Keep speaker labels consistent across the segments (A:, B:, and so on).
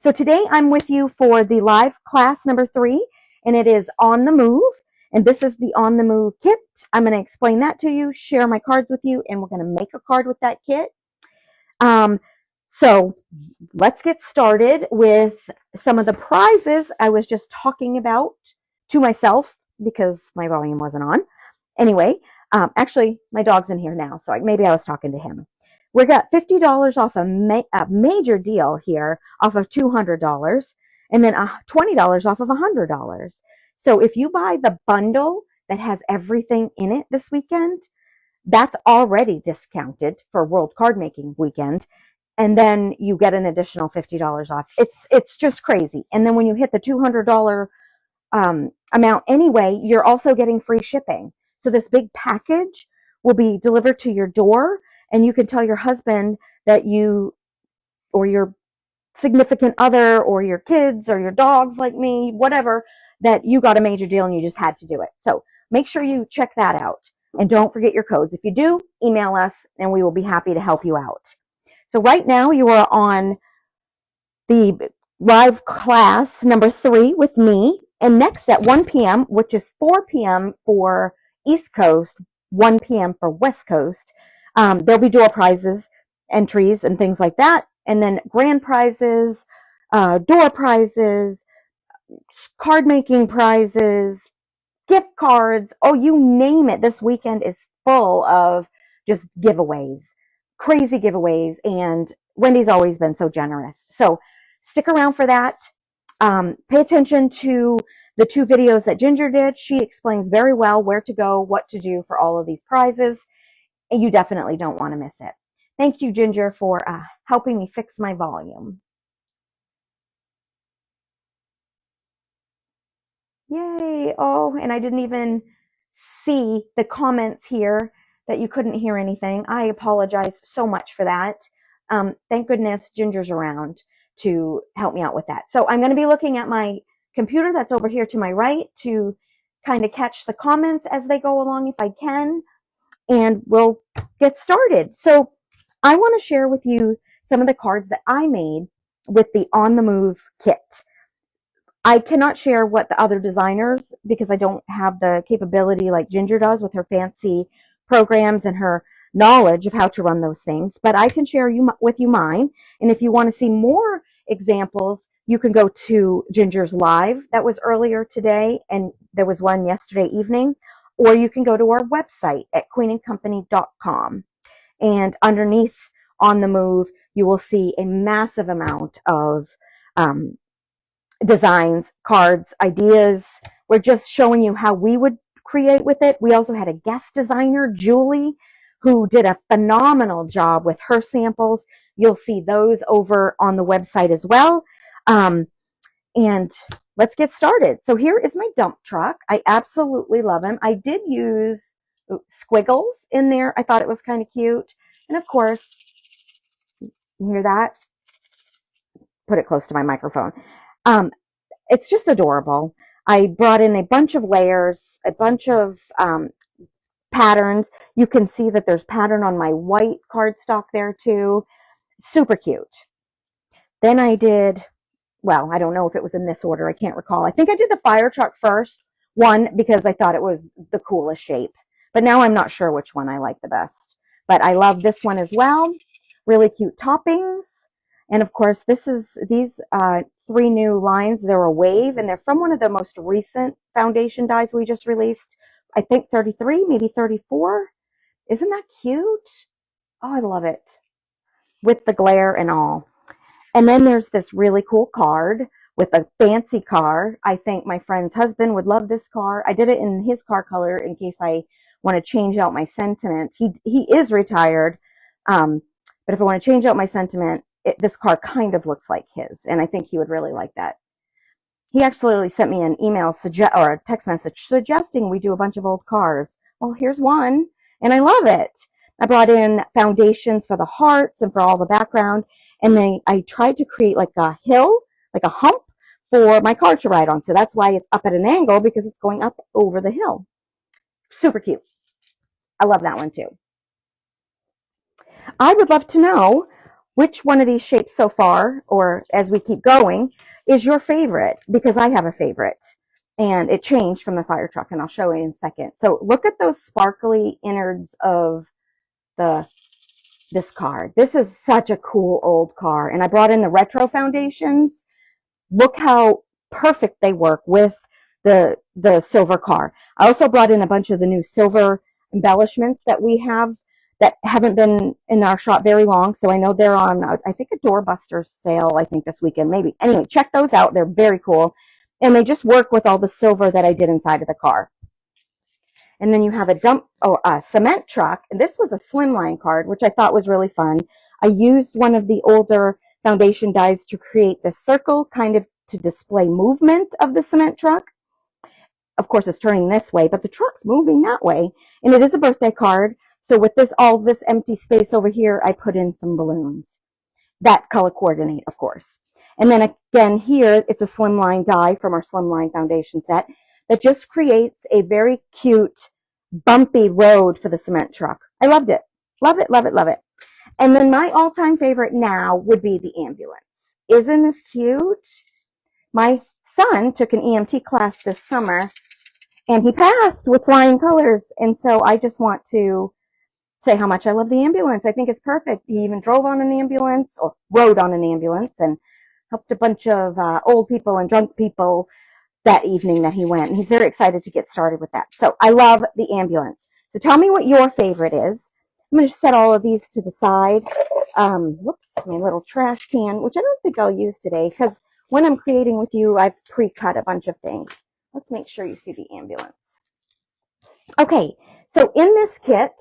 A: So today I'm with you for the live class number 3, and it is On the Move. And this is the On the Move kit. I'm going to explain that to you, share my cards with you, and we're going to make a card with that kit. So let's get started with some of the prizes I was just talking about to myself because my volume wasn't on. Anyway, actually, my dog's in here now, so maybe I was talking to him. We got $50 off a major deal here, off of $200, and then $20 off of $100. So if you buy the bundle that has everything in it this weekend, that's already discounted for World Card Making Weekend, and then you get an additional $50 off. It's just crazy. And then when you hit the $200 amount anyway, you're also getting free shipping. So this big package will be delivered to your door, and you can tell your husband that you, or your significant other, or your kids, or your dogs like me, whatever, that you got a major deal and you just had to do it. So make sure you check that out. And don't forget your codes. If you do, email us and we will be happy to help you out. So right now you are on the live class number 3 with me. And next at 1 p.m., which is 4 p.m. for East Coast, 1 p.m. for West Coast, there'll be door prizes, entries, and things like that. And then grand prizes, door prizes, card making prizes, gift cards. Oh, you name it. This weekend is full of just giveaways, crazy giveaways. And Wendy's always been so generous. So stick around for that. Pay attention to the 2 videos that Ginger did. She explains very well where to go, what to do for all of these prizes, and you definitely don't want to miss it. Thank you, Ginger, for helping me fix my volume. Yay. Oh, and I didn't even see the comments here that you couldn't hear anything. I apologize so much for that. Thank goodness Ginger's around to help me out with that. So I'm going to be looking at my computer that's over here to my right to kind of catch the comments as they go along if I can, and we'll get started. So I want to share with you some of the cards that I made with the On the Move kit. I cannot share what the other designers, because I don't have the capability like Ginger does with her fancy programs and her knowledge of how to run those things, but I can share with you mine. And if you want to see more examples, you can go to Ginger's live that was earlier today, and there was one yesterday evening, or you can go to our website at queenandcompany.com. And underneath On the Move, you will see a massive amount of designs, cards, ideas. We're just showing you how we would create with it. We also had a guest designer, Julie, who did a phenomenal job with her samples. You'll see those over on the website as well. And let's get started. So here is my dump truck. I absolutely love him. I did use squiggles in there. I thought it was kind of cute. And of course, you hear that? Put it close to my microphone. It's just adorable. I brought in a bunch of layers, a bunch of patterns. You can see that there's pattern on my white cardstock there too. Super cute. Then I did, well, I don't know if it was in this order. I can't recall. I think I did the fire truck first, one, because I thought it was the coolest shape. But now I'm not sure which one I like the best. But I love this one as well. Really cute toppings. And of course, these 3 new lines. They're a wave, and they're from one of the most recent foundation dies we just released. I think 33, maybe 34. Isn't that cute? Oh, I love it. With the glare and all. And then there's this really cool card with a fancy car. I think my friend's husband would love this car. I did it in his car color in case I want to change out my sentiment. He is retired, but if I want to change out my sentiment, this car kind of looks like his, and I think he would really like that. He actually sent me an email or a text message suggesting we do a bunch of old cars. Well, here's one, and I love it. I brought in foundations for the hearts and for all the background, and then I tried to create like a hill, like a hump for my car to ride on. So that's why it's up at an angle, because it's going up over the hill. Super cute. I love that one too. I would love to know, which one of these shapes so far, or as we keep going, is your favorite, because I have a favorite. And it changed from the fire truck, and I'll show you in a second. So look at those sparkly innards of this car. This is such a cool old car. And I brought in the retro foundations. Look how perfect they work with the silver car. I also brought in a bunch of the new silver embellishments that we have that haven't been in our shop very long. So I know they're on, I think, a Doorbuster sale, I think this weekend, maybe. Anyway, check those out. They're very cool. And they just work with all the silver that I did inside of the car. And then you have a cement truck. And this was a slimline card, which I thought was really fun. I used one of the older foundation dies to create this circle, kind of to display movement of the cement truck. Of course, it's turning this way, but the truck's moving that way. And it is a birthday card. So with all this empty space over here, I put in some balloons that color coordinate, of course. And then again here, it's a slimline die from our slimline foundation set that just creates a very cute, bumpy road for the cement truck. I loved it. Love it, love it, love it. And then my all-time favorite now would be the ambulance. Isn't this cute? My son took an EMT class this summer, and he passed with flying colors. And so I just want to say how much I love the ambulance. I think it's perfect. He even drove on an ambulance, or rode on an ambulance, and helped a bunch of old people and drunk people that evening that he went. And he's very excited to get started with that. So I love the ambulance. So tell me what your favorite is. I'm going to set all of these to the side. Whoops, my little trash can, which I don't think I'll use today, because when I'm creating with you, I've pre-cut a bunch of things. Let's make sure you see the ambulance. Okay, so in this kit,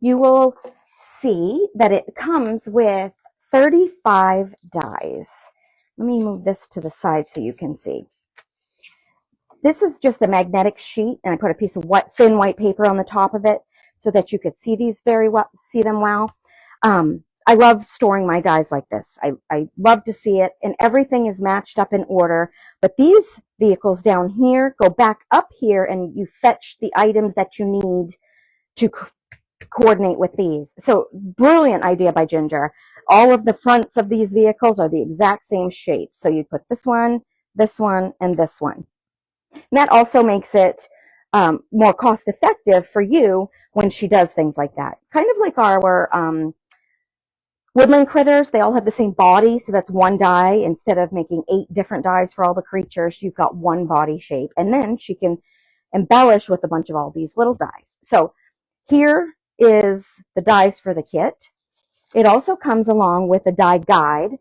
A: you will see that it comes with 35 dies. Let me move this to the side so you can see. This is just a magnetic sheet, and I put a piece of thin white paper on the top of it so that you could see these very well, see them well. I love storing my dies like this. I love to see it, and everything is matched up in order. But these vehicles down here go back up here, and you fetch the items that you need to coordinate with these. So brilliant idea by Ginger. All of the fronts of these vehicles are the exact same shape. So you put this one, and this one. And that also makes it more cost effective for you when she does things like that. Kind of like our woodland critters. They all have the same body, so that's one die. Instead of making 8 different dies for all the creatures, you've got one body shape. And then she can embellish with a bunch of all these little dies. So here is the dies for the kit. It also comes along with a die guide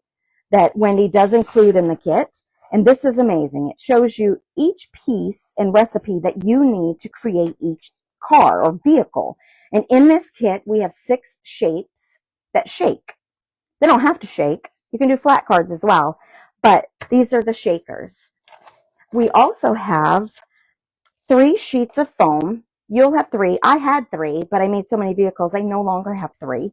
A: that Wendy does include in the kit. And this is amazing. It shows you each piece and recipe that you need to create each car or vehicle. And in this kit, we have 6 shapes that shake. They don't have to shake. You can do flat cards as well. But these are the shakers. We also have 3 sheets of foam. You'll have 3. I had 3, but I made so many vehicles, I no longer have 3.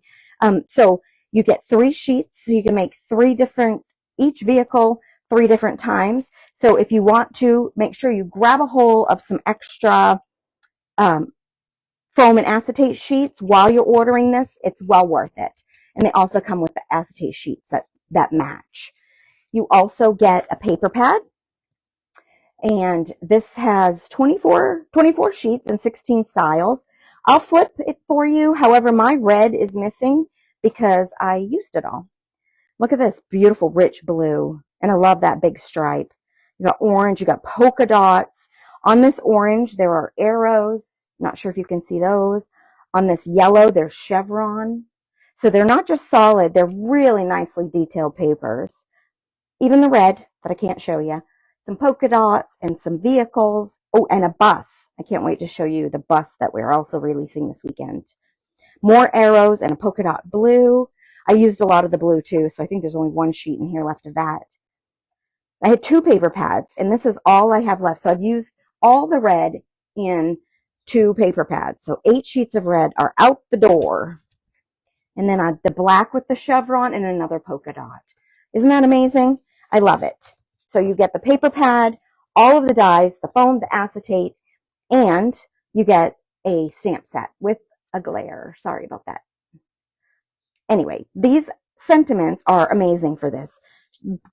A: So you get 3 sheets, so you can make 3 different, each vehicle 3 different times. So if you want to, make sure you grab a hold of some extra foam and acetate sheets while you're ordering this. It's well worth it. And they also come with the acetate sheets that match. You also get a paper pad. And this has 24 sheets and 16 styles. I'll flip it for you. However, my red is missing because I used it all. Look at this beautiful rich blue. And I love that big stripe. You got orange, you got polka dots. On this orange, there are arrows. Not sure if you can see those. On this yellow, there's chevron. So they're not just solid, they're really nicely detailed papers. Even the red, but I can't show you. Some polka dots and some vehicles. Oh, and a bus. I can't wait to show you the bus that we're also releasing this weekend. More arrows and a polka dot blue. I used a lot of the blue too, so I think there's only 1 sheet in here left of that. I had 2 paper pads, and this is all I have left. So I've used all the red in 2 paper pads. So 8 sheets of red are out the door. And then the black with the chevron and another polka dot. Isn't that amazing? I love it. So you get the paper pad, all of the dies, the foam, the acetate, and you get a stamp set with a glare. Sorry about that. Anyway, these sentiments are amazing for this.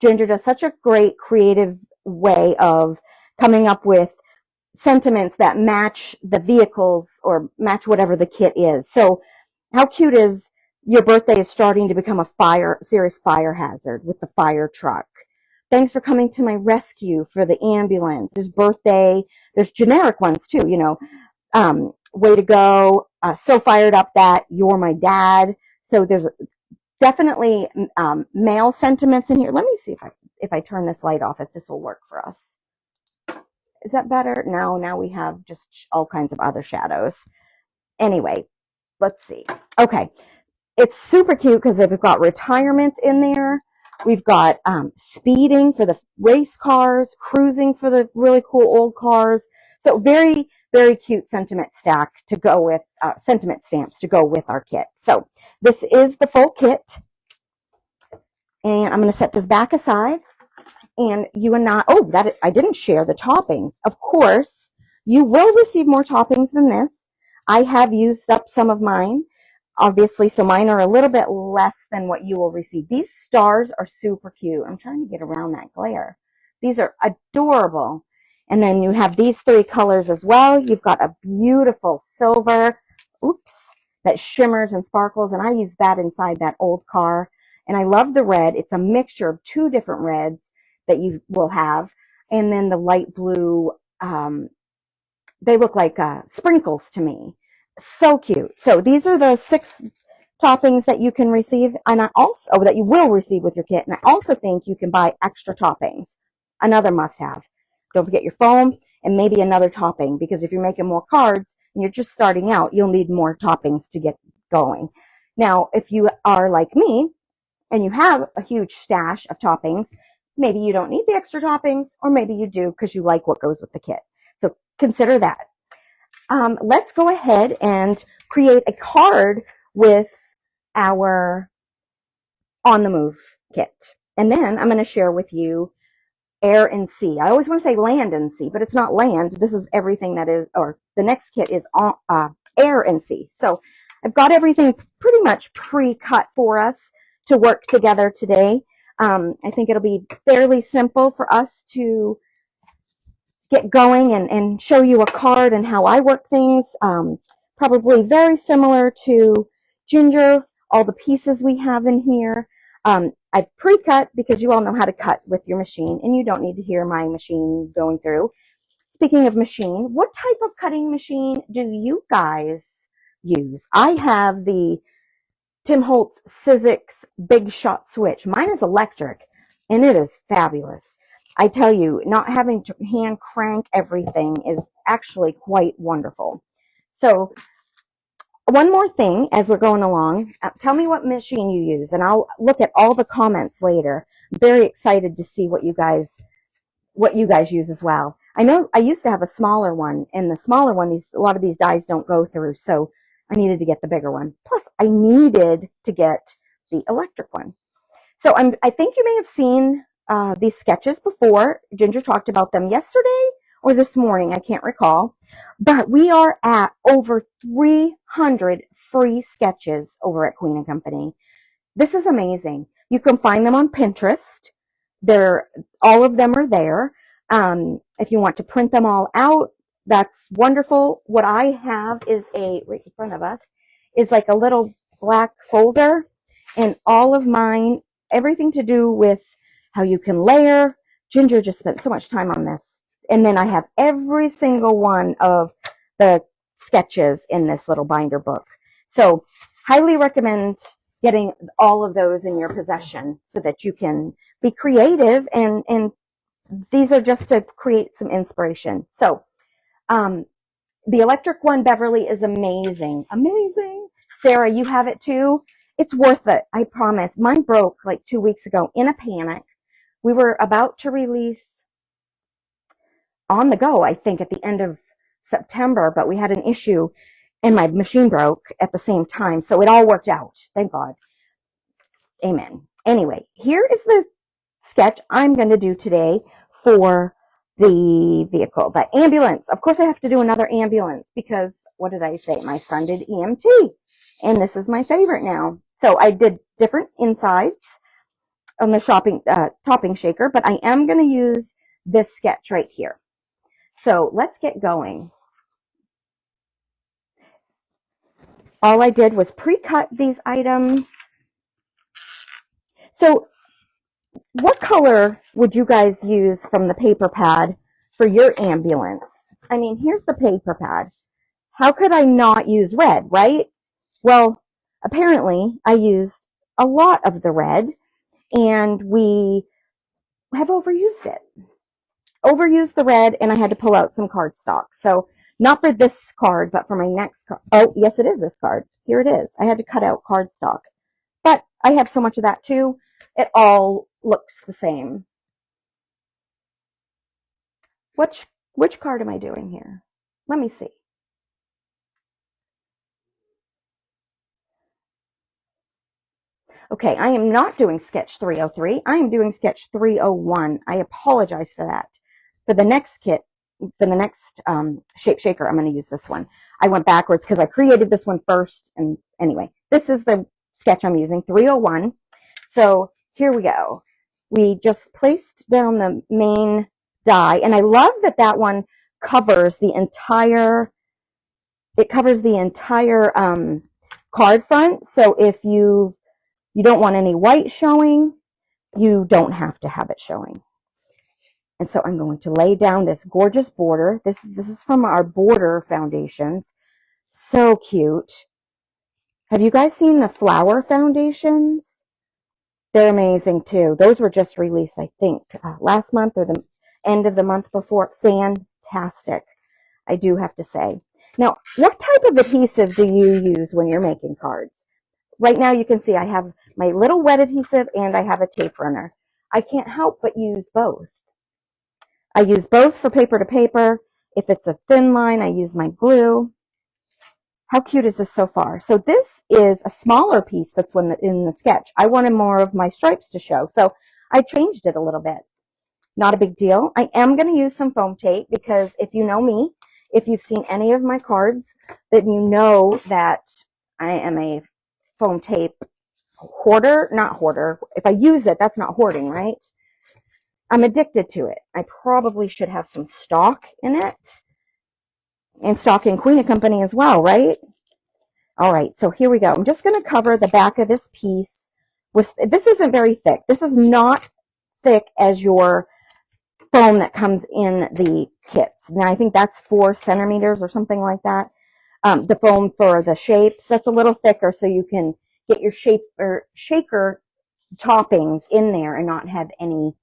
A: Ginger does such a great creative way of coming up with sentiments that match the vehicles or match whatever the kit is. So how cute is your birthday is starting to become a serious fire hazard with the fire truck. Thanks for coming to my rescue for the ambulance. There's birthday. There's generic ones too, way to go. So fired up that you're my dad. So there's definitely male sentiments in here. Let me see if I turn this light off, if this will work for us. Is that better? No, now we have just all kinds of other shadows. Anyway, let's see. Okay, it's super cute because they've got retirement in there. We've got speeding for the race cars, cruising for the really cool old cars. So very, very cute sentiment stack to go with, sentiment stamps to go with our kit. So this is the full kit. And I'm going to set this back aside. And you and I didn't share the toppings. Of course, you will receive more toppings than this. I have used up some of mine, obviously, so mine are a little bit less than what you will receive. These stars are super cute. I'm trying to get around that glare. These are adorable. And then you have these 3 colors as well. You've got a beautiful silver, that shimmers and sparkles, and I use that inside that old car. And I love the red. It's a mixture of 2 different reds that you will have, and then the light blue, they look like sprinkles to me. So cute. So these are the 6 toppings that you can receive, and that you will receive with your kit. And I also think you can buy extra toppings. Another must-have. Don't forget your foam and maybe another topping, because if you're making more cards and you're just starting out, you'll need more toppings to get going. Now, if you are like me and you have a huge stash of toppings, maybe you don't need the extra toppings, or maybe you do because you like what goes with the kit. So consider that. Let's go ahead and create a card with our On the Move kit. And then I'm going to share with you air and sea. I always want to say land and sea, but it's not land. This is everything that is, or the next kit is air and sea. So I've got everything pretty much pre-cut for us to work together today. I think it'll be fairly simple for us to get going and show you a card and how I work things. Probably very similar to Ginger, all the pieces we have in here. I've pre-cut because you all know how to cut with your machine, and you don't need to hear my machine going through. Speaking of machine, what type of cutting machine do you guys use? I have the Tim Holtz Sizzix Big Shot Switch. Mine is electric, and it is fabulous. I tell you, not having to hand crank everything is actually quite wonderful. So one more thing as we're going along, tell me what machine you use, and I'll look at all the comments later. I'm very excited to see what you guys use as well. I know I used to have a smaller one, and the smaller one, a lot of these dies don't go through, so I needed to get the bigger one. Plus, I needed to get the electric one. So I think you may have seen these sketches before. Ginger talked about them yesterday or this morning. I can't recall. But we are at over 300 free sketches over at Queen & Company. This is amazing. You can find them on Pinterest. All of them are there. If you want to print them all out, that's wonderful. What I have is right in front of us, is like a little black folder, and all of mine, everything to do with how you can layer. Ginger just spent so much time on this. And then I have every single one of the sketches in this little binder book. So highly recommend getting all of those in your possession so that you can be creative, and these are just to create some inspiration. So the electric one, Beverly, is amazing. Amazing. Sarah, you have it too? It's worth it, I promise. Mine broke like 2 weeks ago in a panic. We were about to release On the Go, I think, at the end of September, but we had an issue and my machine broke at the same time. So it all worked out. Thank God. Amen. Anyway, here is the sketch I'm going to do today for the vehicle, the ambulance. Of course, I have to do another ambulance because, what did I say? My son did EMT, and this is my favorite now. So I did different insides on the topping shaker, but I am going to use this sketch right here. So let's get going. All I did was pre-cut these items. So what color would you guys use from the paper pad for your ambulance? I mean, here's the paper pad. How could I not use red, right? Well, apparently I used a lot of the red, and we have overused it. Overused the red, and I had to pull out some cardstock. So not for this card, but for my next card. Oh, yes, it is this card. Here it is. I had to cut out cardstock. But I have so much of that too. It all looks the same. Which card am I doing here? Let me see. Okay, I am not doing sketch 303. I am doing sketch 301. I apologize for that. For the next kit, for the next shape shaker, I'm going to use this one. I went backwards because I created this one first. And anyway, this is the sketch I'm using, 301. So here we go. We just placed down the main die, and I love that that one covers the entire, card front. So if you don't want any white showing, you don't have to have it showing. And so I'm going to lay down this gorgeous border. This is from our Border Foundations. So cute. Have you guys seen the flower foundations? They're amazing too. Those were just released, I think, last month or the end of the month before. Fantastic, I do have to say. Now, what type of adhesive do you use when you're making cards? Right now you can see I have my little wet adhesive and I have a tape runner. I can't help but use both. I use both for paper to paper. If it's a thin line, I use my glue. How cute is this so far? So this is a smaller piece that's in the sketch. I wanted more of my stripes to show, so I changed it a little bit. Not a big deal. I am going to use some foam tape because if you know me, if you've seen any of my cards, then you know that I am a foam tape hoarder. Not hoarder. If I use it, that's not hoarding, right? I'm addicted to it. I probably should have some stock in it. And stock in Queen & Company as well, right? All right, so here we go. I'm just going to cover the back of this piece with, this isn't very thick. This is not thick as your foam that comes in the kits. Now, I think that's 4 centimeters or something like that. The foam for the shapes, that's a little thicker so you can get your shaker toppings in there and not have any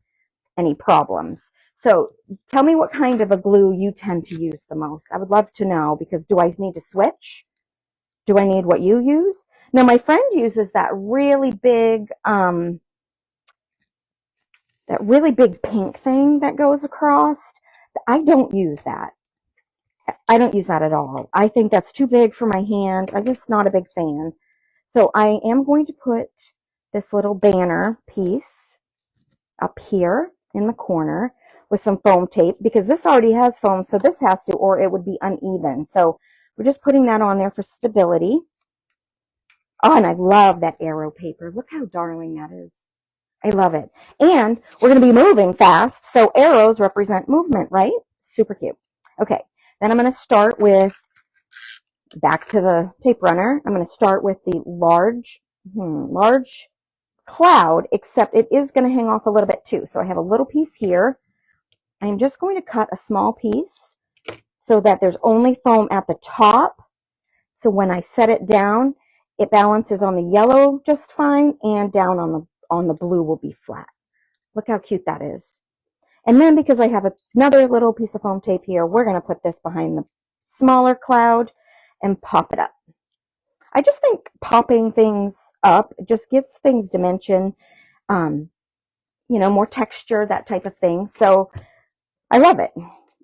A: problems. So tell me what kind of a glue you tend to use the most. I would love to know, because do I need to switch? Do I need what you use? Now, my friend uses that really big pink thing that goes across. I don't use that. I don't use that at all. I think that's too big for my hand. I'm just not a big fan. So I am going to put this little banner piece up here in the corner with some foam tape, because this already has foam, so this has to, or it would be uneven. So we're just putting that on there for stability. Oh, and I love that arrow paper. Look how darling that is. I love it. And we're going to be moving fast, so arrows represent movement, right? Super cute. Okay, then I'm going to start with, back to the tape runner, I'm going to start with the large cloud, except it is going to hang off a little bit too. So I have a little piece here. I'm just going to cut a small piece so that there's only foam at the top. So when I set it down, it balances on the yellow just fine, and down on the blue will be flat. Look how cute that is. And then because I have another little piece of foam tape here, we're going to put this behind the smaller cloud and pop it up. I just think popping things up just gives things dimension, more texture, that type of thing. So I love it.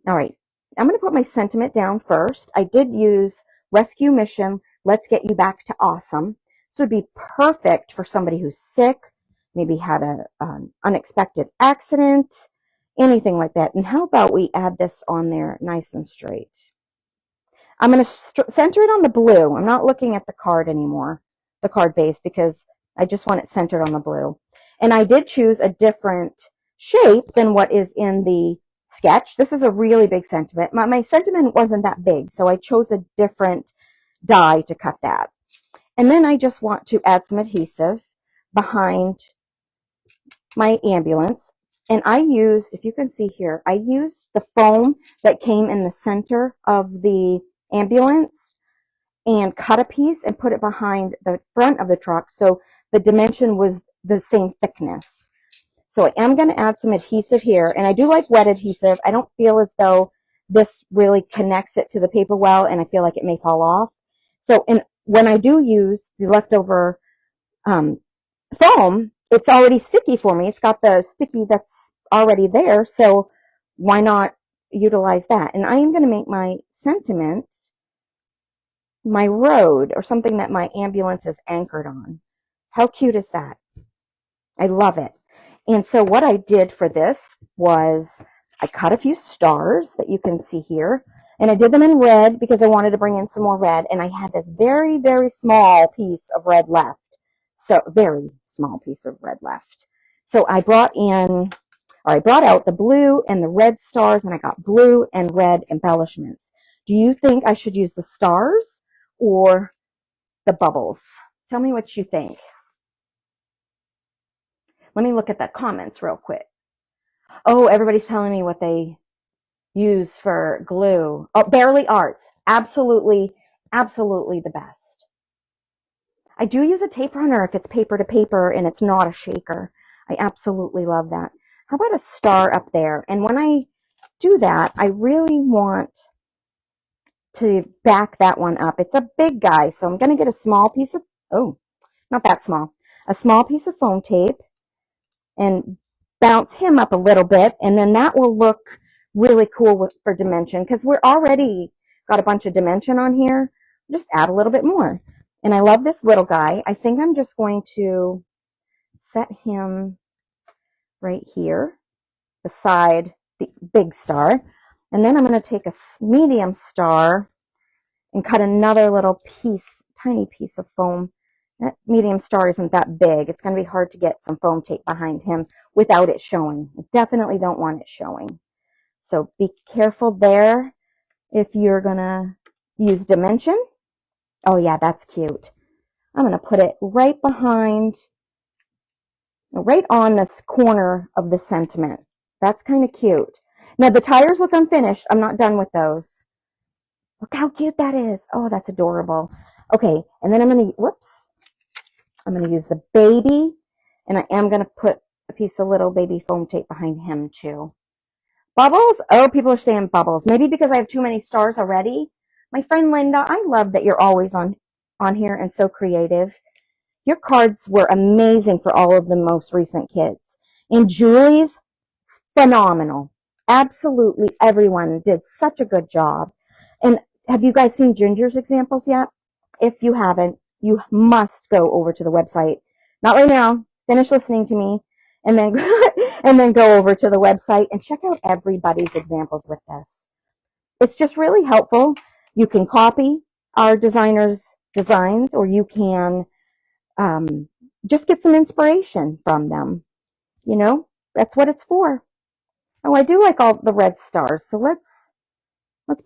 A: All right, I'm going to put my sentiment down first. I did use Rescue Mission, Let's Get You Back to Awesome. This would be perfect for somebody who's sick, maybe had an unexpected accident, anything like that. And how about we add this on there nice and straight? I'm going to center it on the blue. I'm not looking at the card anymore. the card base because I just want it centered on the blue. And I did choose a different shape than what is in the sketch. This is a really big sentiment. My sentiment wasn't that big, so I chose a different die to cut that. And then I just want to add some adhesive behind my ambulance. And I used, if you can see here, I used the foam that came in the center of the ambulance and cut a piece and put it behind the front of the truck so the dimension was the same thickness. So I am going to add some adhesive here, and I do like wet adhesive. I don't feel as though this really connects it to the paper well, and I feel like it may fall off. So when I do use the leftover foam, it's already sticky for me. It's got the sticky that's already there, so why not utilize that? And I am going to make my sentiment my road, or something that my ambulance is anchored on. How cute is that? I love it. And so what I did for this was I cut a few stars that you can see here, and I did them in red because I wanted to bring in some more red, and I had this very, very small piece of red left. So very small piece of red left. So I brought out the blue and the red stars, and I got blue and red embellishments. Do you think I should use the stars or the bubbles? Tell me what you think. Let me look at the comments real quick. Oh, everybody's telling me what they use for glue. Oh, Bearly Arts. Absolutely, absolutely the best. I do use a tape runner if it's paper to paper and it's not a shaker. I absolutely love that. How about a star up there? And when I do that, I really want to back that one up. It's a big guy, so I'm going to get a small piece of, oh, not that small, a small piece of foam tape and bounce him up a little bit, and then that will look really cool for dimension because we're already got a bunch of dimension on here. Just add a little bit more. And I love this little guy. I think I'm just going to set him right here beside the big star. And then I'm going to take a medium star and cut another little piece, tiny piece of foam. That medium star isn't that big. It's going to be hard to get some foam tape behind him without it showing. I definitely don't want it showing. So be careful there if you're going to use dimension. Oh yeah, that's cute. I'm going to put it right behind, right on this corner of the sentiment. That's kind of cute. Now the tires look unfinished. I'm not done with those. Look how cute that is. Oh, that's adorable. Okay, and then I'm going to use the baby, and I am going to put a piece of little baby foam tape behind him too. Bubbles? Oh, people are saying bubbles. Maybe because I have too many stars already. My friend Linda, I love that you're always on here and so creative. Your cards were amazing for all of the most recent kids. And Julie's, phenomenal. Absolutely everyone did such a good job. And have you guys seen Ginger's examples yet? If you haven't, you must go over to the website. Not right now. Finish listening to me. And then, and then go over to the website and check out everybody's examples with this. It's just really helpful. You can copy our designers' designs, or you can just get some inspiration from them. You know, that's what it's for. Oh, I do like all the red stars. So let's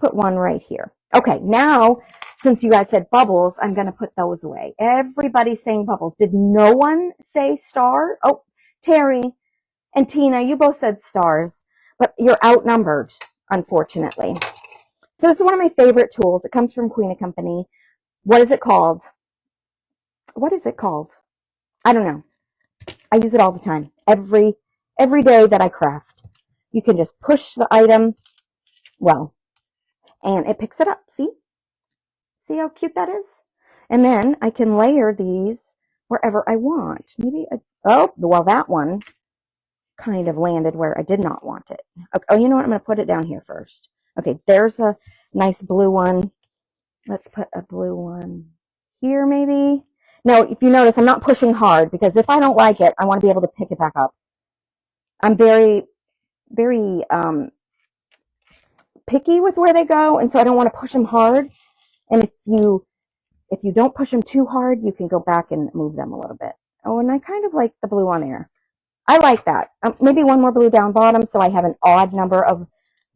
A: put one right here. Okay, now, since you guys said bubbles, I'm going to put those away. Everybody's saying bubbles. Did no one say star? Oh, Terry and Tina, you both said stars, but you're outnumbered, unfortunately. So this is one of my favorite tools. It comes from Queen & Company. What is it called? What is it called? I don't know. I use it all the time. Every day that I craft. You can just push the item, well, and it picks it up. See? See how cute that is? And then I can layer these wherever I want. Maybe, oh, well, that one kind of landed where I did not want it. Okay, oh, you know what? I'm going to put it down here first. Okay, there's a nice blue one. Let's put a blue one here maybe. Now, if you notice, I'm not pushing hard because if I don't like it, I want to be able to pick it back up. I'm very, very picky with where they go, and so I don't want to push them hard. And if you don't push them too hard, you can go back and move them a little bit. Oh, and I kind of like the blue on there. I like that. Maybe one more blue down bottom so I have an odd number of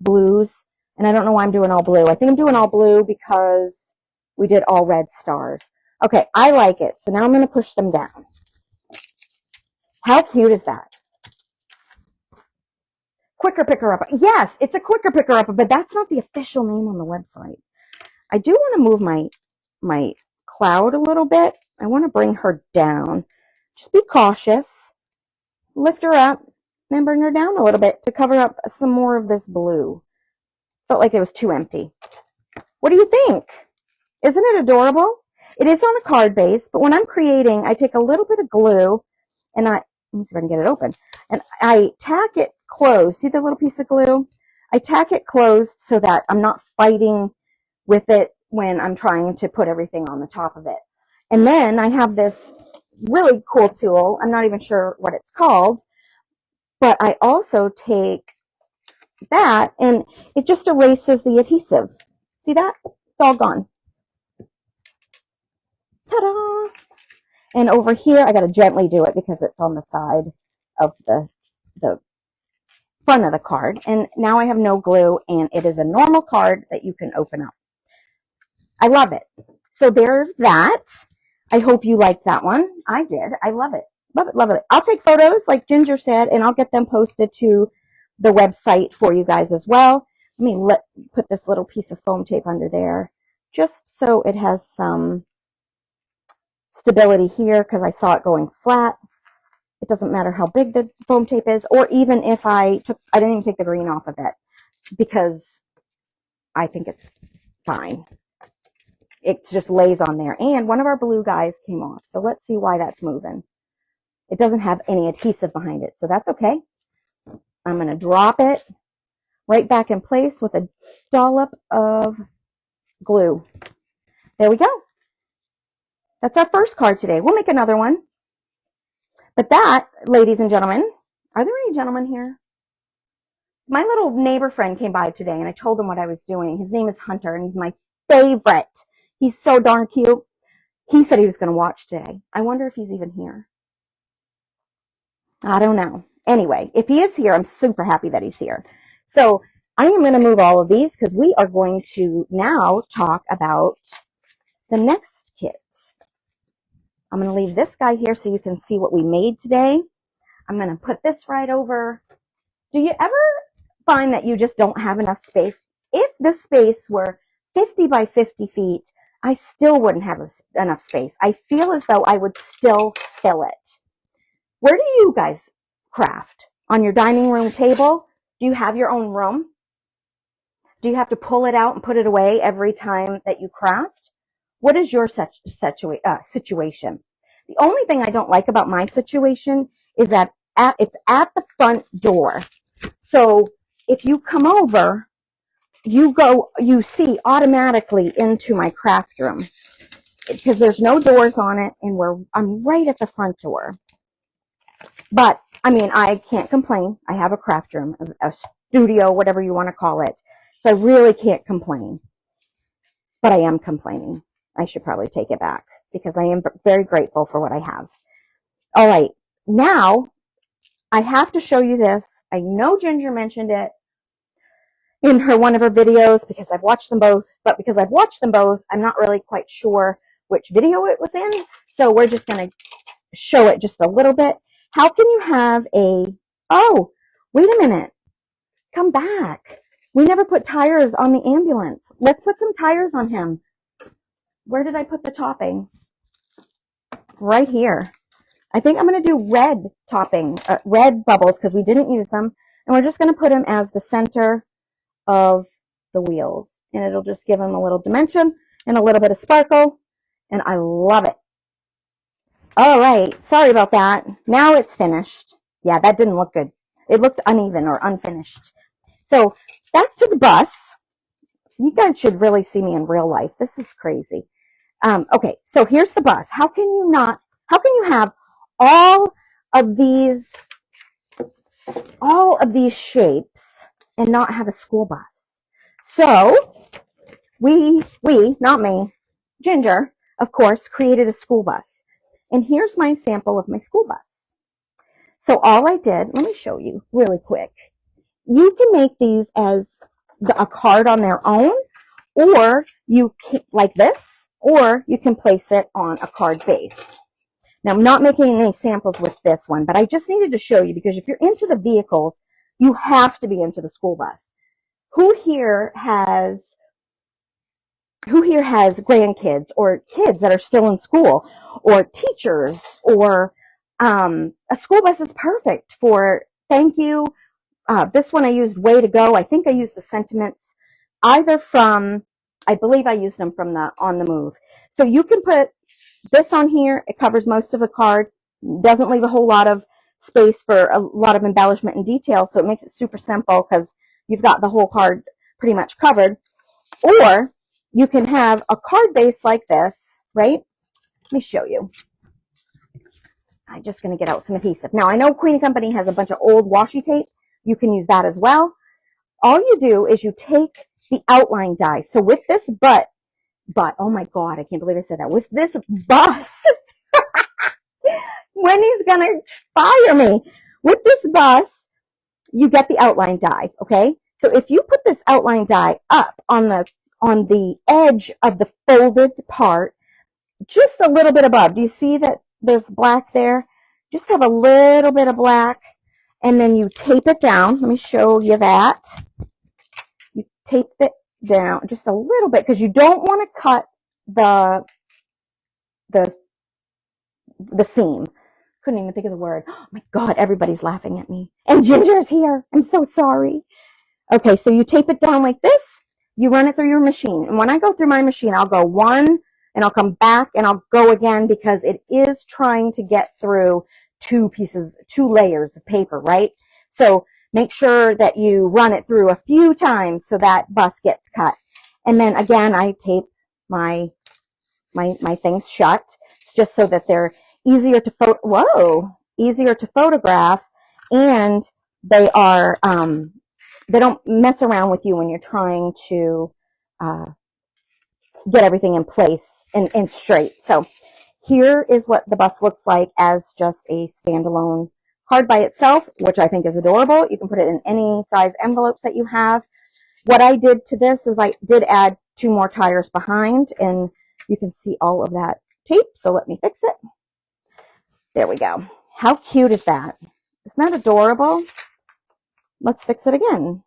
A: blues. And I don't know why I'm doing all blue. I think I'm doing all blue because we did all red stars. Okay, I like it. So now I'm going to push them down. How cute is that? Quicker Picker Upper. Yes, it's a Quicker Picker Upper, but that's not the official name on the website. I do want to move my cloud a little bit. I want to bring her down. Just be cautious. Lift her up and bring her down a little bit to cover up some more of this blue. Felt like it was too empty. What do you think? Isn't it adorable? It is on a card base, but when I'm creating, I take a little bit of glue and let me see if I can get it open. And I tack it closed. See the little piece of glue? I tack it closed so that I'm not fighting with it when I'm trying to put everything on the top of it. And then I have this really cool tool. I'm not even sure what it's called, but I also take that and it just erases the adhesive. See that? It's all gone. Ta-da! And over here, I got to gently do it because it's on the side of the front of the card. And now I have no glue, and it is a normal card that you can open up. I love it. So there's that. I hope you liked that one. I did. I love it. Love it, love it. I'll take photos, like Ginger said, and I'll get them posted to the website for you guys as well. Let me put this little piece of foam tape under there just so it has some stability here because I saw it going flat. It doesn't matter how big the foam tape is, or even if I didn't even take the green off of it because I think it's fine. It just lays on there. And one of our blue guys came off, so let's see why that's moving. It doesn't have any adhesive behind it, so that's okay. I'm going to drop it right back in place with a dollop of glue. There we go. That's our first card today. We'll make another one. But that, ladies and gentlemen, are there any gentlemen here? My little neighbor friend came by today, and I told him what I was doing. His name is Hunter, and he's my favorite. He's so darn cute. He said he was going to watch today. I wonder if he's even here. I don't know. Anyway, if he is here, I'm super happy that he's here. So I am going to move all of these because we are going to now talk about the next kit. I'm going to leave this guy here so you can see what we made today. I'm going to put this right over. Do you ever find that you just don't have enough space? If the space were 50 by 50 feet, I still wouldn't have enough space. I feel as though I would still fill it. Where do you guys craft? On your dining room table? Do you have your own room? Do you have to pull it out and put it away every time that you craft? What is your situation? The only thing I don't like about my situation is that it's at the front door. So if you come over, you see automatically into my craft room because there's no doors on it, and I'm right at the front door. But I mean, I can't complain. I have a craft room, a studio, whatever you want to call it. So I really can't complain. But I am complaining. I should probably take it back because I am very grateful for what I have. All right, now I have to show you this. I know Ginger mentioned it in one of her videos because I've watched them both, but because I've watched them both, I'm not really quite sure which video it was in. So we're just going to show it just a little bit. How can you have oh, wait a minute. Come back. We never put tires on the ambulance. Let's put some tires on him. Where did I put the toppings? Right here. I think I'm going to do red red bubbles because we didn't use them. And we're just going to put them as the center of the wheels. And it'll just give them a little dimension and a little bit of sparkle. And I love it. All right. Sorry about that. Now it's finished. Yeah, that didn't look good. It looked uneven or unfinished. So back to the bus. You guys should really see me in real life. This is crazy. Okay, so here's the bus. How can you have all of these shapes and not have a school bus? So we, not me, Ginger, of course, created a school bus. And here's my sample of my school bus. So all I did, let me show you really quick. You can make these as a card on their own, or you can, like this, or you can place it on a card base. Now, I'm not making any samples with this one, but I just needed to show you because if you're into the vehicles, you have to be into the school bus. Who here has grandkids or kids that are still in school, or teachers, or a school bus is perfect for thank you. This one I used Way to Go. I think I used the sentiments either from, I believe I used them from the On the Move. So you can put this on here. It covers most of the card, doesn't leave a whole lot of space for a lot of embellishment and detail, so it makes it super simple because you've got the whole card pretty much covered. Or you can have a card base like this, right? Let me show you. I'm just going to get out some adhesive. Now, I know Queen & Company has a bunch of old washi tape. You can use that as well. All you do is you take the outline die. So with this oh my God, I can't believe I said that. With this bus, Wendy's going to fire me. With this bus, you get the outline die, okay? So if you put this outline die up on the edge of the folded part, just a little bit above. Do you see that there's black there? Just have a little bit of black, and then you tape it down. Let me show you that. You tape it down just a little bit because you don't want to cut the seam. Couldn't even think of the word. Oh my God, everybody's laughing at me. And Ginger's here. I'm so sorry. Okay, so you tape it down like this. You run it through your machine. And when I go through my machine, I'll go one, and I'll come back, and I'll go again because it is trying to get through two layers of paper, right? So make sure that you run it through a few times so that bus gets cut. And then again, I tape my things shut just so that they're easier to photograph, and they are they don't mess around with you when you're trying to get everything in place and straight. So here is what the bus looks like as just a standalone card by itself, which I think is adorable. You can put it in any size envelopes that you have. What I did to this is I did add 2 more tires behind, and you can see all of that tape. So let me fix it. There we go. How cute is that? Isn't that adorable? Let's fix it again.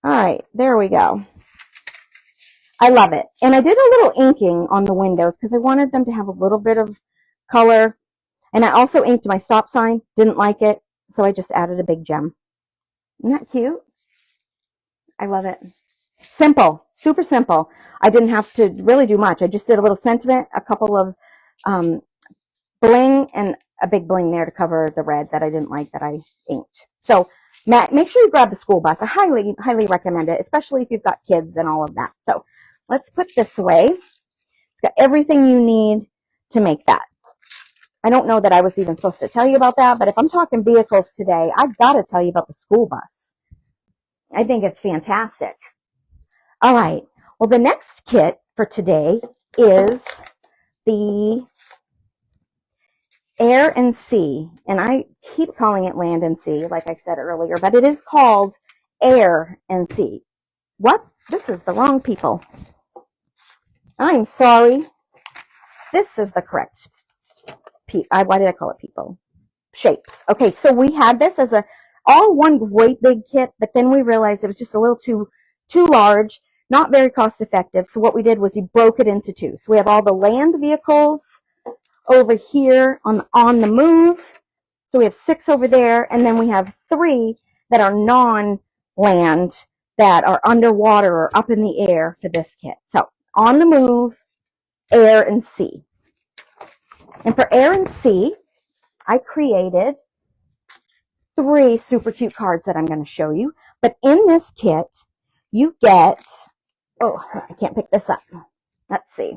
A: All right, there we go. I love it. And I did a little inking on the windows because I wanted them to have a little bit of color. And I also inked my stop sign. Didn't like it, so I just added a big gem. Isn't that cute? I love it. Simple, super simple. I didn't have to really do much. I just did a little sentiment, a couple of bling, and a big bling there to cover the red that I didn't like that I inked. So Matt, make sure you grab the school bus. I highly, highly recommend it, especially if you've got kids and all of that. So let's put this away. It's got everything you need to make that. I don't know that I was even supposed to tell you about that, but if I'm talking vehicles today, I've got to tell you about the school bus. I think it's fantastic. All right. Well, the next kit for today is the Air and Sea. And I keep calling it Land and Sea, like I said earlier, but it is called Air and Sea. What? This is the wrong people. I'm sorry. This is the correct why did I call it people? Shapes. Okay, so we had this as all one great big kit, but then we realized it was just a little too large, not very cost effective. So what we did was we broke it into 2. So we have all the land vehicles over here on the move. So we have 6 over there, and then we have 3 that are non-land, that are underwater or up in the air for this kit. So on the move, Air and Sea. And for Air and Sea, I created 3 super cute cards that I'm going to show you. But in this kit, you get, oh, I can't pick this up. Let's see.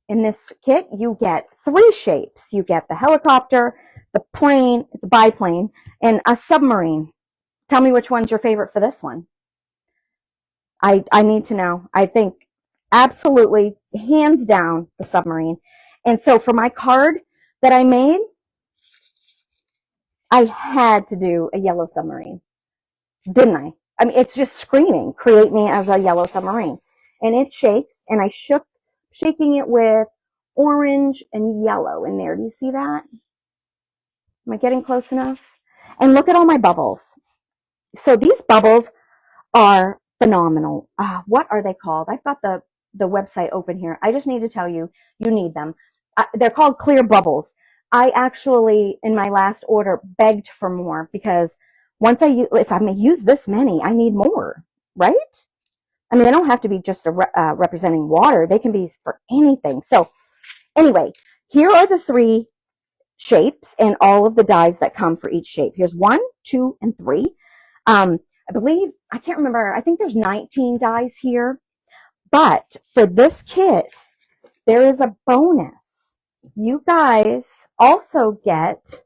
A: In this kit, you get 3 shapes. You get the helicopter, the plane, it's a biplane, and a submarine. Tell me which one's your favorite for this one. I need to know. I think Absolutely, hands down, the submarine. And so for my card that I made, I had to do a yellow submarine, didn't I? I mean, it's just screaming, create me as a yellow submarine. And it shakes, and I shaking it with orange and yellow in there. Do you see that? Am I getting close enough? And look at all my bubbles. So these bubbles are phenomenal. What are they called? I've got the website open here. I just need to tell you, you need them. They're called clear bubbles. I actually, in my last order, begged for more because if I'm going to use this many, I need more, right? I mean, they don't have to be just representing water. They can be for anything. So anyway, here are the 3 shapes and all of the dies that come for each shape. Here's 1, 2, and 3. I believe, I can't remember, I think there's 19 dies here. But for this kit, there is a bonus. You guys also get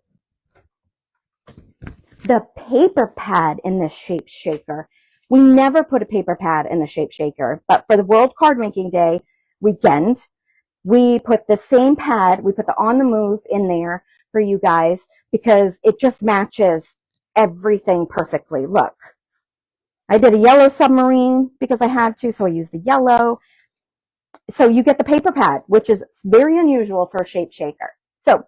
A: the paper pad in this Shape Shaker. We never put a paper pad in the Shape Shaker, but for the World Card Making Day weekend, we put the same pad, we put the On the Move in there for you guys because it just matches everything perfectly. Look, I did a yellow submarine because I had to, so I used the yellow. So you get the paper pad, which is very unusual for a Shape Shaker. So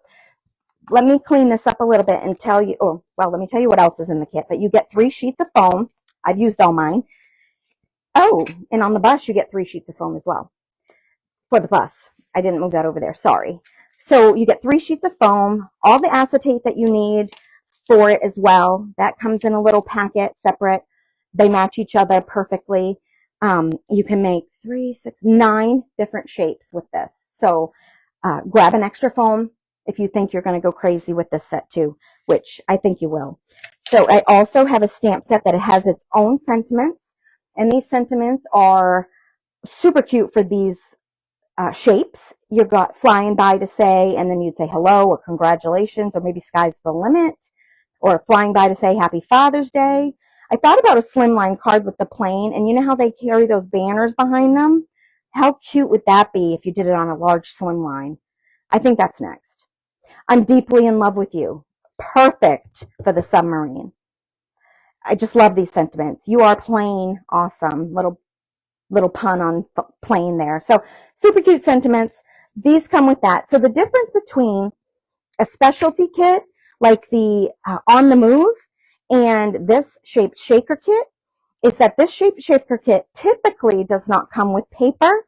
A: let me clean this up a little bit and tell you, let me tell you what else is in the kit. But you get 3 sheets of foam. I've used all mine. Oh, and on the bus, you get 3 sheets of foam as well. For the bus. I didn't move that over there. Sorry. So you get 3 sheets of foam, all the acetate that you need for it as well. That comes in a little packet separate. They match each other perfectly. You can make 3, 6, 9 different shapes with this. So grab an extra foam if you think you're going to go crazy with this set too, which I think you will. So I also have a stamp set that has its own sentiments, and these sentiments are super cute for these shapes. You've got flying by to say, and then you'd say hello or congratulations, or maybe sky's the limit, or flying by to say happy Father's Day. I thought about a slimline card with the plane, and you know how they carry those banners behind them? How cute would that be if you did it on a large slimline? I think that's next. I'm deeply in love with you. Perfect for the submarine. I just love these sentiments. You are plain awesome. Little pun on plain there. So super cute sentiments. These come with that. So the difference between a specialty kit like the On the Move and this Shape Shaker kit is that this Shape Shaker kit typically does not come with paper,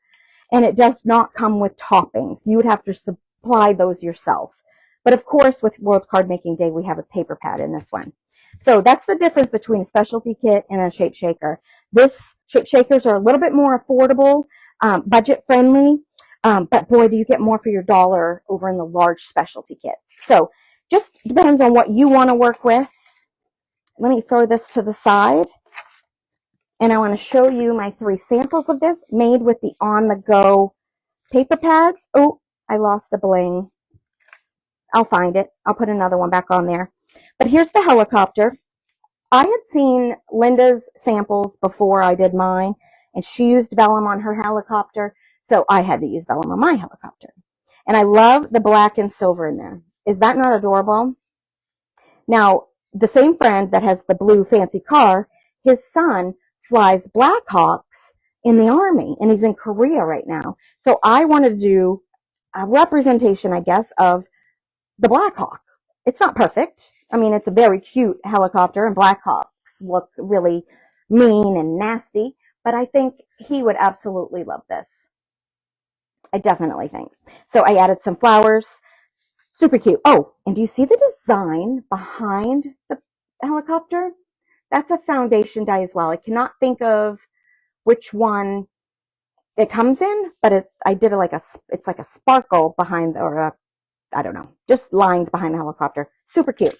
A: and it does not come with toppings. You would have to supply those yourself. But of course, with World Card Making Day, we have a paper pad in this one. So that's the difference between a specialty kit and a Shape Shaker. This Shape Shakers are a little bit more affordable, budget friendly, but boy, do you get more for your dollar over in the large specialty kits. So just depends on what you want to work with. Let me throw this to the side. And I want to show you my 3 samples of this made with the On the Go paper pads. Oh, I lost a bling. I'll find it. I'll put another one back on there. But here's the helicopter. I had seen Linda's samples before I did mine, and she used vellum on her helicopter, so I had to use vellum on my helicopter. And I love the black and silver in there. Is that not adorable? Now, the same friend that has the blue fancy car, his son flies Blackhawks in the Army, and he's in Korea right now. So I wanted to do a representation, I guess, of the Blackhawk. It's not perfect. I mean, it's a very cute helicopter, and Blackhawks look really mean and nasty, but I think he would absolutely love this. I definitely think. So I added some flowers. Super cute. Oh, and do you see the design behind the helicopter? That's a foundation die as well. I cannot think of which one it comes in, but I did it's like a sparkle behind, I don't know, just lines behind the helicopter. Super cute.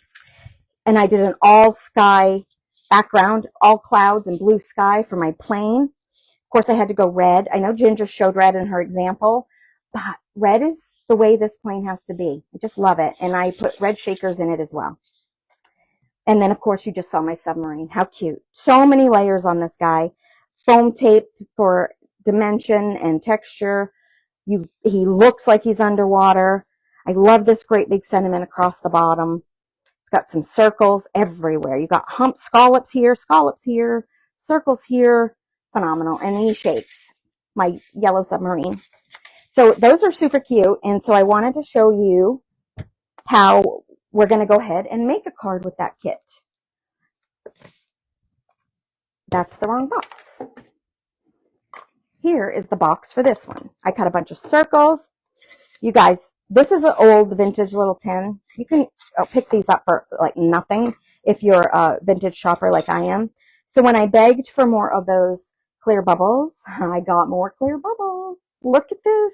A: And I did an all sky background, all clouds and blue sky for my plane. Of course, I had to go red. I know Ginger showed red in her example, but red is the way this plane has to be. I just love it. And I put red shakers in it as well. And then, of course, you just saw my submarine. How cute. So many layers on this guy. Foam tape for dimension and texture. He looks like he's underwater. I love this great big sentiment across the bottom. It's got some circles everywhere. You got scallops here, circles here. Phenomenal. And he shakes. My yellow submarine. So those are super cute. And so I wanted to show you how we're going to go ahead and make a card with that kit. That's the wrong box. Here is the box for this one. I cut a bunch of circles. You guys, this is an old vintage little tin. You can pick these up for like nothing if you're a vintage shopper like I am. So when I begged for more of those clear bubbles, I got more clear bubbles. Look at this.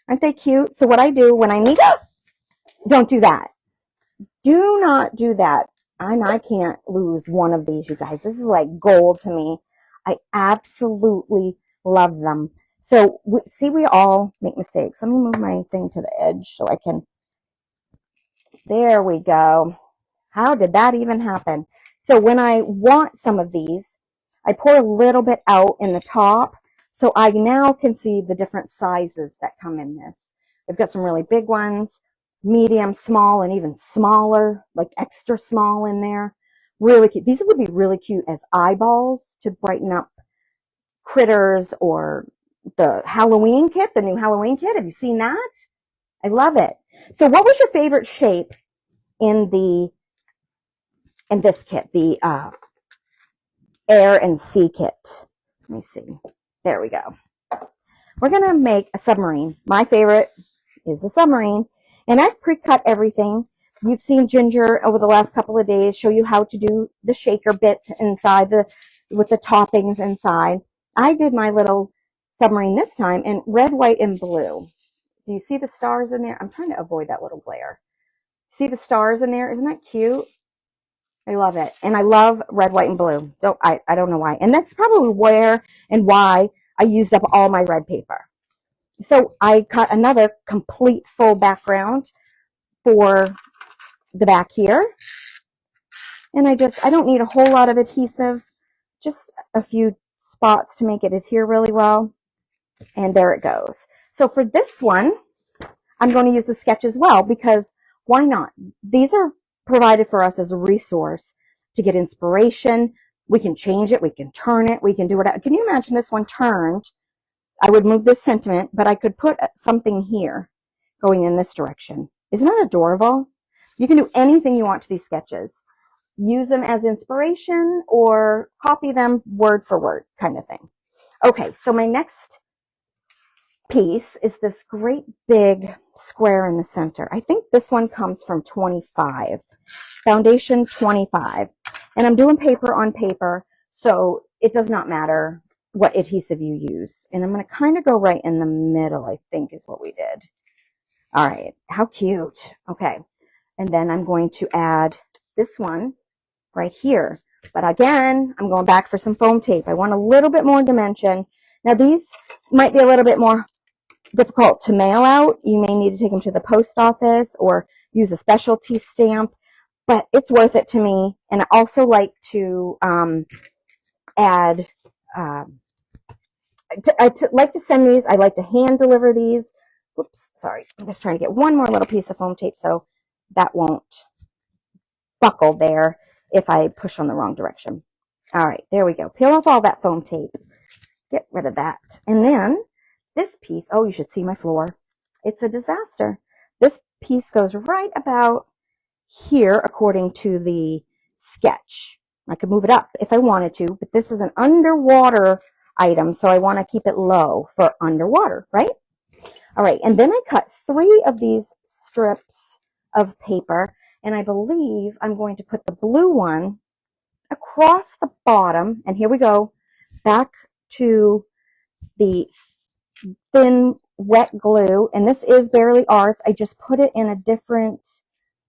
A: Aren't they cute? So what I do when I need, don't do that. Do not do that. And I can't lose one of these, you guys. This is like gold to me. I absolutely love them. So we all make mistakes. Let me move my thing to the edge so I can. There we go. How did that even happen? So when I want some of these, I pour a little bit out in the top. So I now can see the different sizes that come in this. I've got some really big ones, medium, small, and even smaller, like extra small in there. Really cute. These would be really cute as eyeballs to brighten up critters, or the Halloween kit, the new Halloween kit. Have you seen that? I love it. So what was your favorite shape in this kit, the air and sea kit? Let me see. There we go. We're going to make a submarine. My favorite is the submarine. And I've pre-cut everything. You've seen Ginger over the last couple of days show you how to do the shaker bits inside with the toppings inside. I did my little submarine this time in red, white, and blue. Do you see the stars in there? I'm trying to avoid that little glare. See the stars in there? Isn't that cute? I love it. And I love red, white, and blue. I don't know why. And that's probably where and why I used up all my red paper. So I cut another complete full background for the back here. And I don't need a whole lot of adhesive, just a few spots to make it adhere really well. And there it goes. So for this one, I'm going to use the sketch as well, because why not? These are provided for us as a resource to get inspiration. We can change it, we can turn it, we can do whatever. Can you imagine this one turned? I would move this sentiment, but I could put something here going in this direction. Isn't that adorable? You can do anything you want to these sketches. Use them as inspiration or copy them word for word kind of thing. Okay, so my next piece is this great big square in the center. I think this one comes from 25, Foundation 25. And I'm doing paper on paper, so it does not matter what adhesive you use. And I'm going to kind of go right in the middle, I think is what we did. All right, how cute. Okay, and then I'm going to add this one right here. But again, I'm going back for some foam tape. I want a little bit more dimension. Now these might be a little bit more difficult to mail out. You may need to take them to the post office or use a specialty stamp, but it's worth it to me. And I also like to add, I like to send these. I like to hand deliver these. Whoops, sorry. I'm just trying to get one more little piece of foam tape so that won't buckle there if I push on the wrong direction. All right, there we go. Peel off all that foam tape. Get rid of that. And then this piece, oh, you should see my floor. It's a disaster. This piece goes right about here according to the sketch. I could move it up if I wanted to, but this is an underwater item, so I want to keep it low for underwater, right? All right, and then I cut 3 of these strips of paper, and I believe I'm going to put the blue one across the bottom, and here we go, back to the thin wet glue, and this is Bearly Arts. I just put it in a different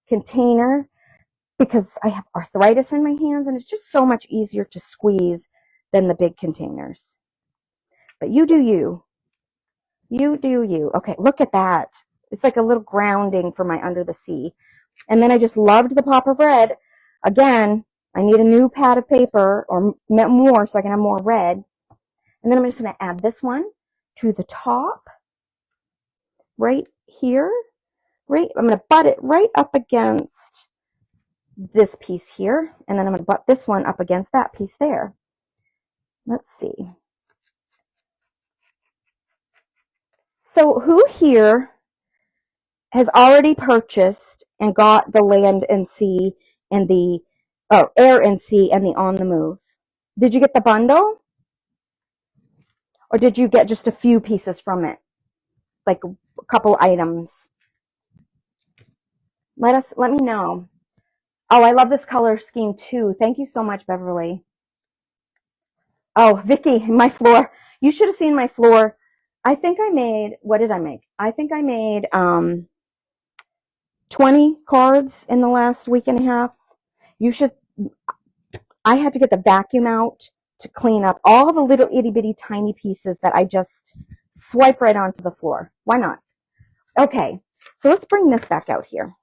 A: container because I have arthritis in my hands, and it's just so much easier to squeeze than the big containers. But you do you. You do you. Okay, look at that. It's like a little grounding for my Under the Sea. And then I just loved the pop of red. Again, I need a new pad of paper or more so I can have more red. And then I'm just going to add this one to the top right here. Right, I'm going to butt it right up against this piece here, and then I'm going to butt this one up against that piece there. Let's see. So who here has already purchased and got the Land and Sea and the Air and Sea and the On the Move? Did you get the bundle? Or did you get just a few pieces from it? Like a couple items? Let me know. Oh, I love this color scheme too. Thank you so much, Beverly. Oh, Vicky, my floor. You should have seen my floor. I think I made, what did I make? I think I made 20 cards in the last week and a half. I had to get the vacuum out to clean up all the little itty bitty tiny pieces that I just swipe right onto the floor. Why not? Okay, so let's bring this back out here.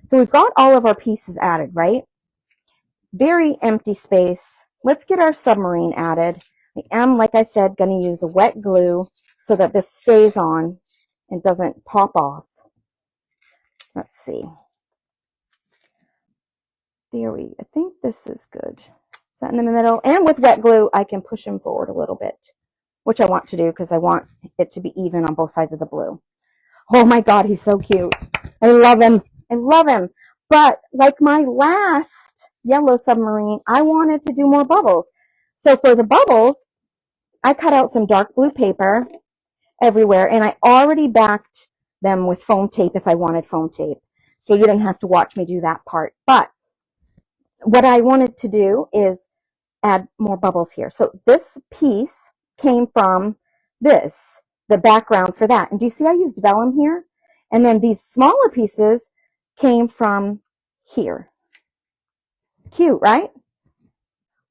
A: So we've got all of our pieces added, right? Very empty space. Let's get our submarine added. I am, like I said, going to use a wet glue so that this stays on and doesn't pop off. Let's see. I think this is good. Is that in the middle? And with wet glue, I can push him forward a little bit, which I want to do because I want it to be even on both sides of the blue. Oh my God, he's so cute. I love him. I love him. But like my last yellow submarine, I wanted to do more bubbles. So for the bubbles, I cut out some dark blue paper everywhere, and I already backed them with foam tape if I wanted foam tape. So you didn't have to watch me do that part. But what I wanted to do is add more bubbles here. So this piece came from this, the background for that. And do you see I used vellum here? And then these smaller pieces came from here. Cute, right?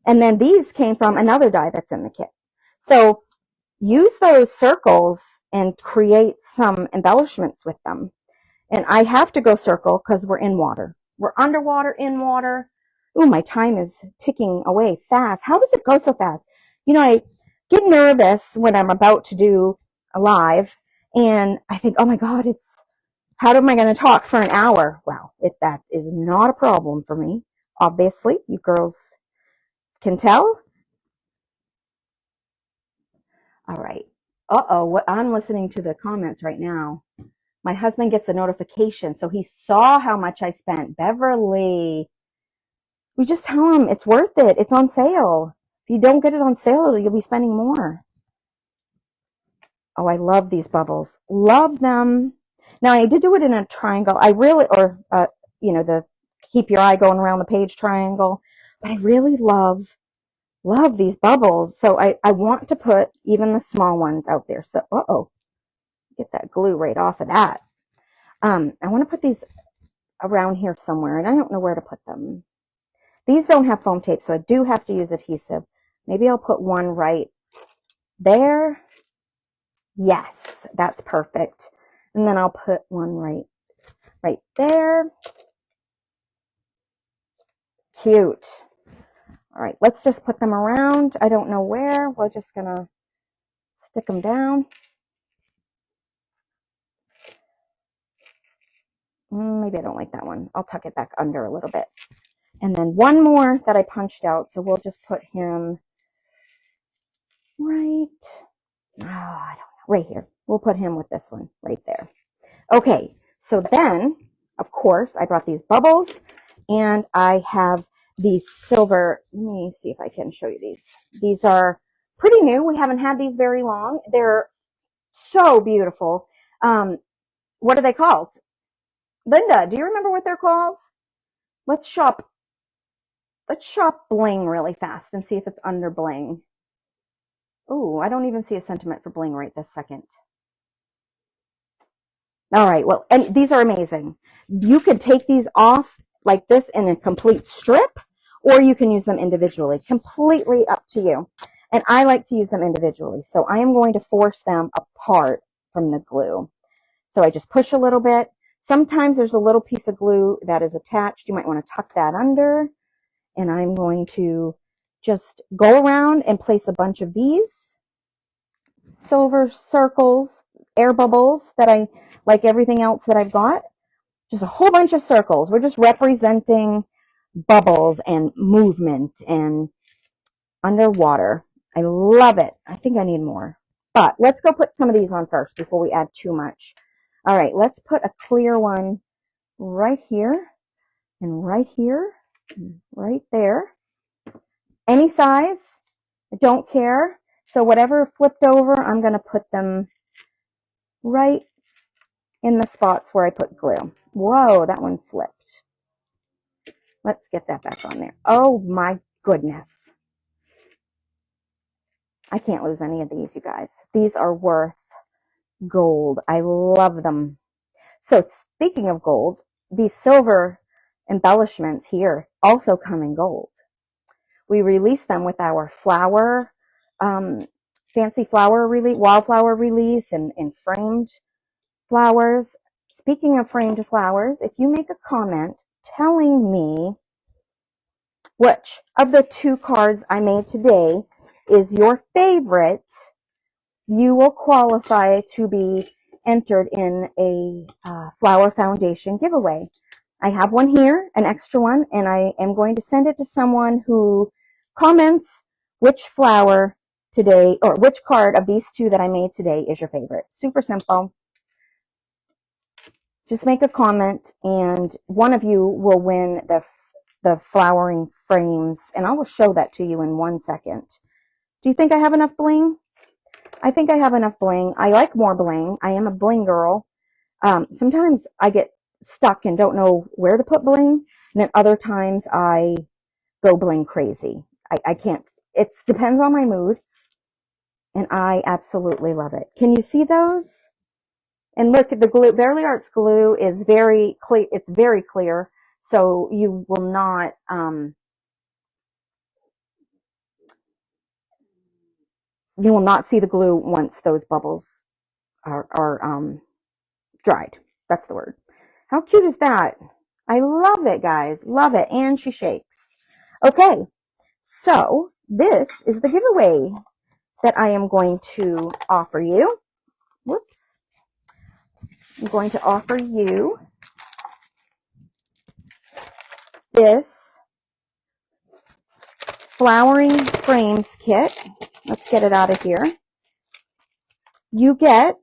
A: And then these came from another die that's in the kit. So use those circles and create some embellishments with them. And I have to go circle because we're in water. We're underwater, in water. Ooh, my time is ticking away fast. How does it go so fast? You know, I get nervous when I'm about to do a live, and I think, oh my God, how am I going to talk for an hour? Well, that is not a problem for me. Obviously, you girls can tell. All right. Uh-oh, I'm listening to the comments right now. My husband gets a notification, so he saw how much I spent. Beverly, we just tell him it's worth it. It's on sale. If you don't get it on sale, you'll be spending more. Oh, I love these bubbles. Love them. Now, I did do it in a triangle. The keep your eye going around the page triangle. But I really love these bubbles. So I want to put even the small ones out there. So, get that glue right off of that. I want to put these around here somewhere, and I don't know where to put them. These don't have foam tape, so I do have to use adhesive. Maybe I'll put one right there. Yes, that's perfect. And then I'll put one right there. Cute. All right, let's just put them around. I don't know where. We're just going to stick them down. Maybe I don't like that one. I'll tuck it back under a little bit. And then one more that I punched out. So we'll just put him right here. We'll put him with this one right there. Okay, so then, of course, I brought these bubbles, and I have these silver. Let me see if I can show you these. These are pretty new. We haven't had these very long. They're so beautiful. What are they called? Linda, do you remember what they're called? Let's shop bling really fast and see if it's under bling. Oh, I don't even see a sentiment for bling right this second. All right, well, and these are amazing. You could take these off like this in a complete strip, or you can use them individually. Completely up to you. And I like to use them individually, so I am going to force them apart from the glue. So I just push a little bit. Sometimes there's a little piece of glue that is attached. You might want to tuck that under. And I'm going to just go around and place a bunch of these silver circles, air bubbles that I, like everything else that I've got, just a whole bunch of circles. We're just representing bubbles and movement and underwater. I love it. I think I need more. But let's go put some of these on first before we add too much. All right, let's put a clear one right here and right here and right there. Any size, I don't care. So whatever flipped over, I'm going to put them right in the spots where I put glue. Whoa, that one flipped. Let's get that back on there. Oh my goodness. I can't lose any of these, you guys. These are worth gold. I love them. So speaking of gold, these silver embellishments here also come in gold. We release them with our flower, fancy flower release, wildflower release, and framed flowers. Speaking of framed flowers, if you make a comment telling me which of the 2 cards I made today is your favorite, you will qualify to be entered in a Flower Foundation giveaway. I have one here, an extra one, and I am going to send it to someone who comments which flower today, or which card of these 2 that I made today is your favorite. Super simple. Just make a comment, and one of you will win the flowering frames, and I will show that to you in 1 second. Do you think I have enough bling? I think I have enough bling. I like more bling. I am a bling girl. Sometimes I get stuck and don't know where to put bling, and then other times I go bling crazy. I can't. It depends on my mood, and I absolutely love it. Can you see those? And look, the glue, Bearly Arts glue is very clear. It's very clear, so you will not see the glue once those bubbles are dried. That's the word. How cute is that? I love it, guys. Love it. And she shakes. Okay, so this is the giveaway that I am going to offer you. Whoops. I'm going to offer you this flowering frames kit. Let's get it out of here. You get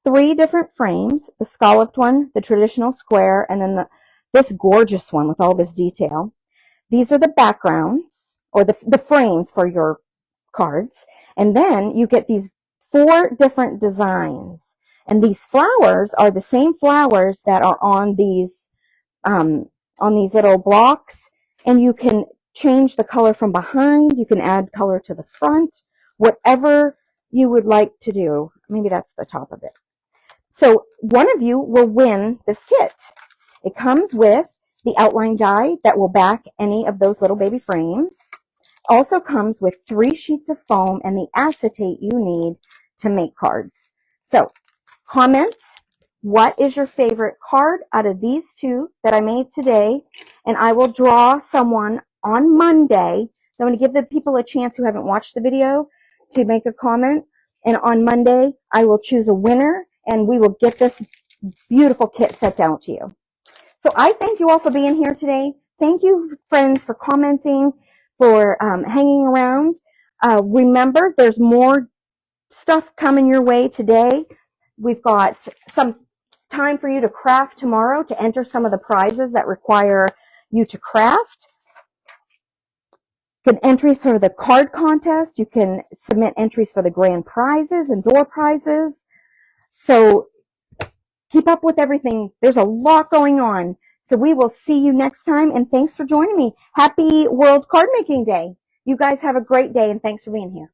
A: 3 different frames, the scalloped one, the traditional square, and then this gorgeous one with all this detail. These are the backgrounds, or the frames for your cards. And then you get these 4 different designs. And these flowers are the same flowers that are on these little blocks. And you can change the color from behind. You can add color to the front, whatever you would like to do. Maybe that's the top of it. So one of you will win this kit. It comes with the outline die that will back any of those little baby frames. Also comes with 3 sheets of foam and the acetate you need to make cards. So comment, what is your favorite card out of these 2 that I made today? And I will draw someone on Monday. So I'm going to give the people a chance who haven't watched the video to make a comment. And on Monday, I will choose a winner, and we will get this beautiful kit sent out to you. So I thank you all for being here today. Thank you, friends, for commenting, for hanging around. Remember, there's more stuff coming your way today. We've got some time for you to craft tomorrow to enter some of the prizes that require you to craft. You can entry for the card contest. You can submit entries for the grand prizes and door prizes. So keep up with everything. There's a lot going on. So we will see you next time, and thanks for joining me. Happy World Card Making Day. You guys have a great day, and thanks for being here.